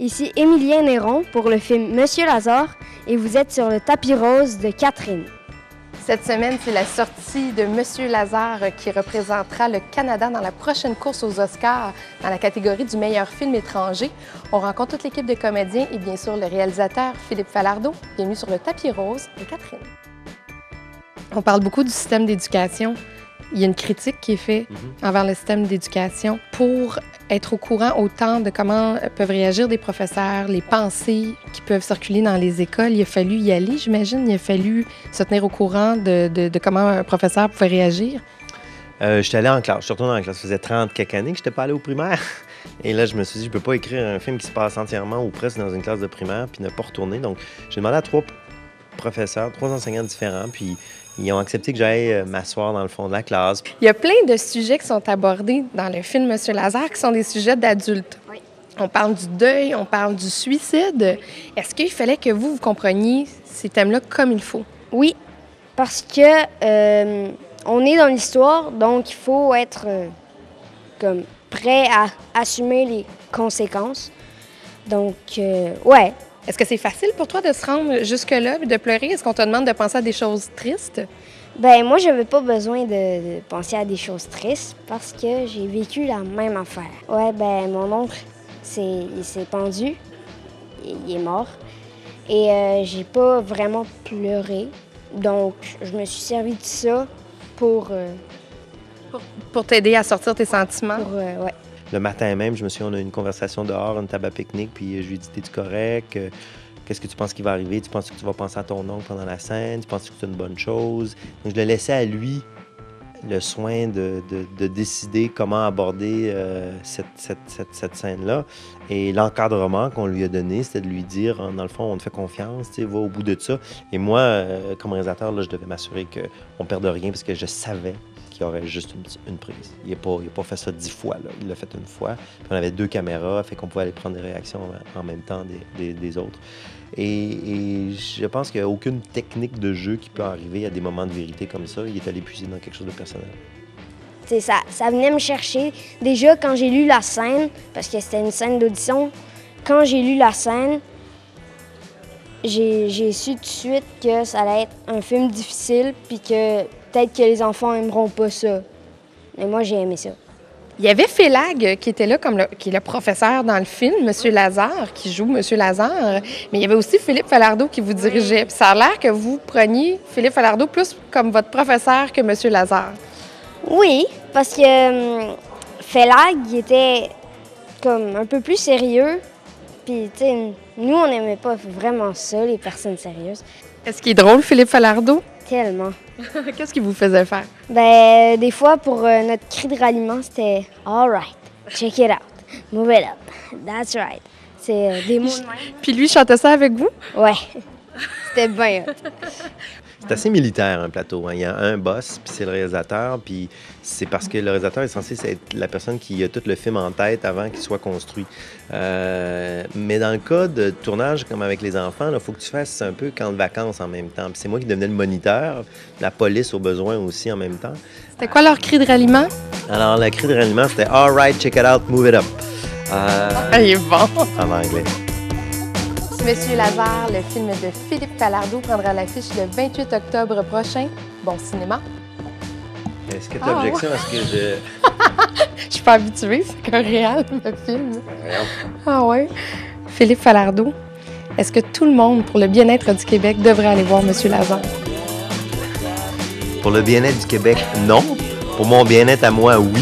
Ici Émilien Néron pour le film Monsieur Lazare et vous êtes sur le tapis rose de Catherine. Cette semaine, c'est la sortie de Monsieur Lazare qui représentera le Canada dans la prochaine course aux Oscars dans la catégorie du meilleur film étranger. On rencontre toute l'équipe de comédiens et bien sûr le réalisateur Philippe Falardeau. Bienvenue sur le tapis rose de Catherine. On parle beaucoup du système d'éducation. Il y a une critique qui est faite envers le système d'éducation pour être au courant autant de comment peuvent réagir des professeurs, les pensées qui peuvent circuler dans les écoles. Il a fallu y aller, j'imagine. Il a fallu se tenir au courant de comment un professeur pouvait réagir. J'étais allé en classe. Je suis retourné en classe. Ça faisait 30 quelques années que je n'étais pas allé au primaire. Et là, je me suis dit, je ne peux pas écrire un film qui se passe entièrement ou presque dans une classe de primaire puis ne pas retourner. Donc, j'ai demandé à 3 professeurs, 3 enseignants différents, puis ils ont accepté que j'aille m'asseoir dans le fond de la classe. Il y a plein de sujets qui sont abordés dans le film Monsieur Lazare qui sont des sujets d'adultes. Oui. On parle du deuil, on parle du suicide. Est-ce qu'il fallait que vous compreniez ces thèmes-là comme il faut? Oui, parce que on est dans l'histoire, donc il faut être comme prêt à assumer les conséquences. Donc, ouais. Est-ce que c'est facile pour toi de se rendre jusque-là et de pleurer? Est-ce qu'on te demande de penser à des choses tristes? Ben moi, j'avais pas besoin de penser à des choses tristes parce que j'ai vécu la même affaire. Ouais, ben mon oncle, il s'est pendu, il est mort, et j'ai pas vraiment pleuré. Donc, je me suis servi de ça pour t'aider à sortir tes sentiments? Ouais. Le matin même, je me suis dit, on a eu une conversation dehors, une table à pique-nique, puis je lui ai dit, t'es-tu correct? Qu'est-ce que tu penses qui va arriver? Tu penses que tu vas penser à ton oncle pendant la scène? Tu penses que c'est une bonne chose? Donc, je le laissais à lui le soin de décider comment aborder cette scène-là. Et l'encadrement qu'on lui a donné, c'était de lui dire, dans le fond, on te fait confiance, va au bout de ça. Et moi, comme réalisateur, là, je devais m'assurer qu'on ne perde rien parce que je savais qu'il y aurait juste une prise. Il n'a pas fait ça 10 fois, là. Il l'a fait une fois. Puis on avait 2 caméras, fait qu'on pouvait aller prendre des réactions en même temps des autres. Et je pense qu'il n'y a aucune technique de jeu qui peut arriver à des moments de vérité comme ça. Il est allé puiser dans quelque chose de personnel. C'est ça venait me chercher. Déjà, quand j'ai lu la scène, parce que c'était une scène d'audition, quand j'ai lu la scène, j'ai su tout de suite que ça allait être un film difficile, puis que peut-être que les enfants n'aimeront pas ça. Mais moi, j'ai aimé ça. Il y avait Félag qui était là, qui est le professeur dans le film, Monsieur Lazare, qui joue Monsieur Lazare. Mais il y avait aussi Philippe Falardeau qui vous dirigeait. Puis ça a l'air que vous preniez Philippe Falardeau plus comme votre professeur que Monsieur Lazare. Oui, parce que Félag, il était comme un peu plus sérieux. Puis, tu sais, nous, on n'aimait pas vraiment ça, les personnes sérieuses. Est-ce qu'il est drôle, Philippe Falardeau? Tellement. Qu'est-ce qu'il vous faisait faire? Ben, des fois, pour notre cri de ralliement, c'était « All right, check it out, move it up, that's right ». C'est des mots de même. Puis lui, chantait ça avec vous? Ouais, c'était bien. C'est assez militaire, un plateau. Hein. Il y a un boss, puis c'est le réalisateur, puis c'est parce que le réalisateur est censé être la personne qui a tout le film en tête avant qu'il soit construit. Mais dans le cas de tournage, comme avec les enfants, il faut que tu fasses un peu camp de vacances en même temps. Puis c'est moi qui devenais le moniteur, la police au besoin aussi en même temps. C'était quoi leur cri de ralliement? Alors, le cri de ralliement, c'était « All right, check it out, move it up ». Il est bon! En anglais. Monsieur Lazare, le film de Philippe Falardeau, prendra l'affiche le 28 octobre prochain. Bon cinéma. Est-ce que tu as objection à ce que je... Je suis pas habituée, c'est qu'un réel me filme. Ah ouais? Philippe Falardeau, est-ce que tout le monde, pour le bien-être du Québec, devrait aller voir Monsieur Lazare? Pour le bien-être du Québec, non. Pour mon bien-être à moi, oui.